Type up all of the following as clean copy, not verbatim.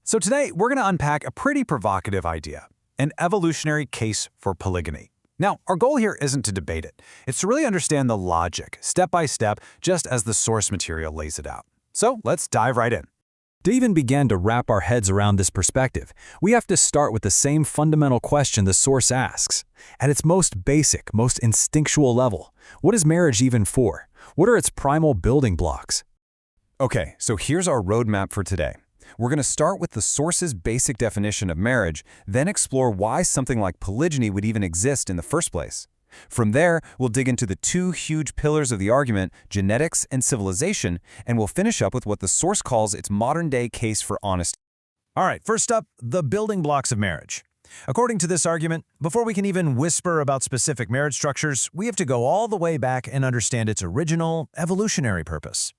So today, we're going to unpack a pretty provocative idea, an evolutionary case for polygyny. Now, our goal here isn't to debate it. It's to really understand the logic, step by step, just as the source material lays it out. So let's dive right in. To even begin to wrap our heads around this perspective, we have to start with the same fundamental question the source asks. At its most basic, most instinctual level, what is marriage even for? What are its primal building blocks? Okay, so here's our roadmap for today. We're going to start with the source's basic definition of marriage, then explore why something like polygyny would even exist in the first place. From there, we'll dig into the two huge pillars of the argument, genetics and civilization, and we'll finish up with what the source calls its modern-day case for honesty. All right, first up, the building blocks of marriage. According to this argument, before we can even whisper about specific marriage structures, we have to go all the way back and understand its original, evolutionary purpose.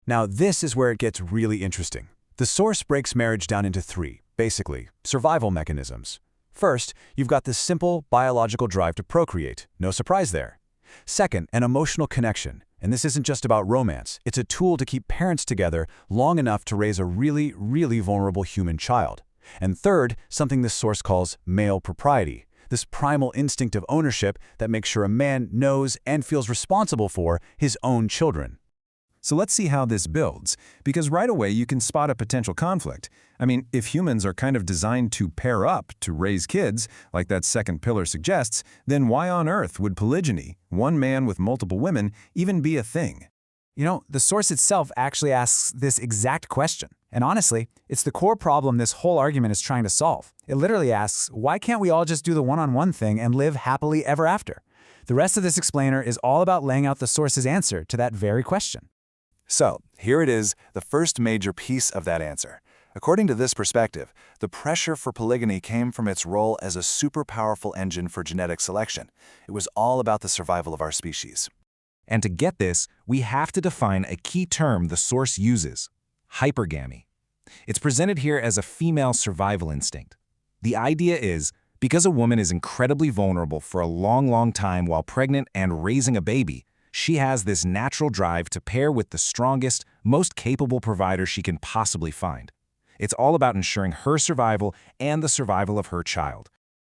Now, this is where it gets really interesting. The source breaks marriage down into three, basically, survival mechanisms. First, you've got this simple biological drive to procreate. No surprise there. Second, an emotional connection. And this isn't just about romance. It's a tool to keep parents together long enough to raise a really, really vulnerable human child. And third, something this source calls male propriety. This primal instinct of ownership that makes sure a man knows and feels responsible for his own children. So let's see how this builds, because right away you can spot a potential conflict. I mean, if humans are kind of designed to pair up to raise kids, like that second pillar suggests, then why on earth would polygyny, one man with multiple women, even be a thing? You know, the source itself actually asks this exact question. And honestly, it's the core problem this whole argument is trying to solve. It literally asks, why can't we all just do the one-on-one thing and live happily ever after? The rest of this explainer is all about laying out the source's answer to that very question. So, here it is, the first major piece of that answer. According to this perspective, the pressure for polygyny came from its role as a super powerful engine for genetic selection. It was all about the survival of our species. And to get this, we have to define a key term the source uses: hypergamy. It's presented here as a female survival instinct. The idea is, because a woman is incredibly vulnerable for a long time while pregnant and raising a baby, she has this natural drive to pair with the strongest, most capable provider she can possibly find. It's all about ensuring her survival and the survival of her child.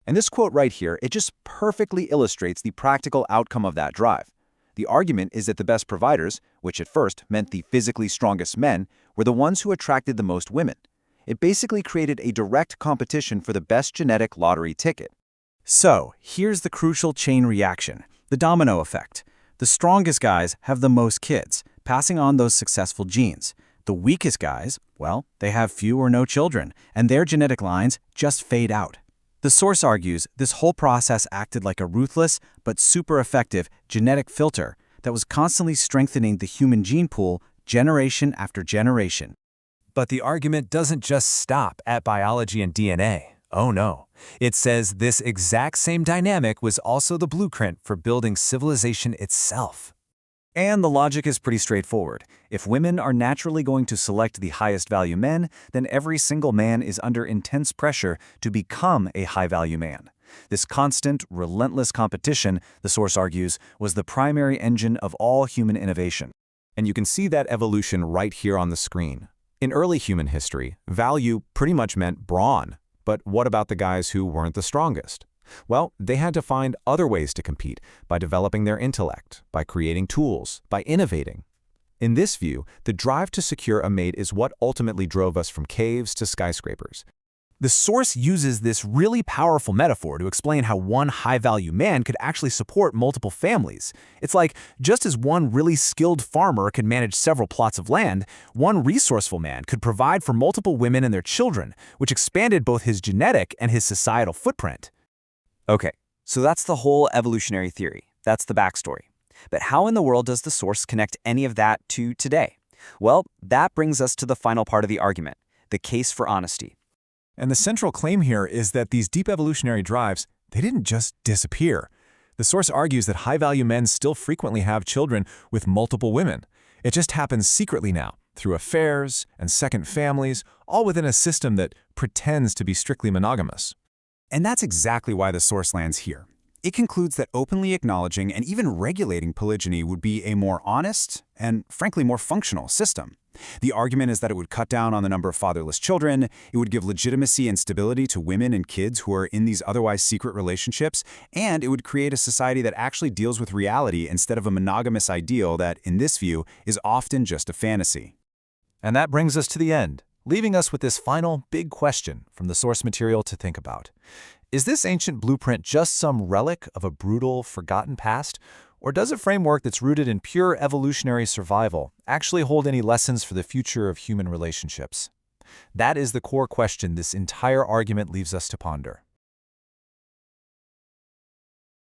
And this quote right here, it just perfectly illustrates the practical outcome of that drive. The argument is that the best providers, which at first meant the physically strongest men, were the ones who attracted the most women. It basically created a direct competition for the best genetic lottery ticket. So, here's the crucial chain reaction, the domino effect. The strongest guys have the most kids, passing on those successful genes. The weakest guys, well, they have few or no children, and their genetic lines just fade out. The source argues this whole process acted like a ruthless but super effective genetic filter that was constantly strengthening the human gene pool generation after generation. But the argument doesn't just stop at biology and DNA. Oh no. It says this exact same dynamic was also the blueprint for building civilization itself. And the logic is pretty straightforward. If women are naturally going to select the highest value men, then every single man is under intense pressure to become a high-value man. This constant, relentless competition, the source argues, was the primary engine of all human innovation. And you can see that evolution right here on the screen. In early human history, value pretty much meant brawn. But what about the guys who weren't the strongest? Well, they had to find other ways to compete by developing their intellect, by creating tools, by innovating. In this view, the drive to secure a mate is what ultimately drove us from caves to skyscrapers. The source uses this really powerful metaphor to explain how one high-value man could actually support multiple families. It's like, just as one really skilled farmer could manage several plots of land, one resourceful man could provide for multiple women and their children, which expanded both his genetic and his societal footprint. Okay, so that's the whole evolutionary theory. That's the backstory. But how in the world does the source connect any of that to today? Well, that brings us to the final part of the argument, the case for honesty. And the central claim here is that these deep evolutionary drives, they didn't just disappear. The source argues that high-value men still frequently have children with multiple women. It just happens secretly now, through affairs and second families, all within a system that pretends to be strictly monogamous. And that's exactly why the source lands here. It concludes that openly acknowledging and even regulating polygyny would be a more honest and, frankly, more functional system. The argument is that it would cut down on the number of fatherless children, it would give legitimacy and stability to women and kids who are in these otherwise secret relationships, and it would create a society that actually deals with reality instead of a monogamous ideal that, in this view, is often just a fantasy. And that brings us to the end, leaving us with this final big question from the source material to think about. Is this ancient blueprint just some relic of a brutal, forgotten past? Or does a framework that's rooted in pure evolutionary survival actually hold any lessons for the future of human relationships? That is the core question this entire argument leaves us to ponder.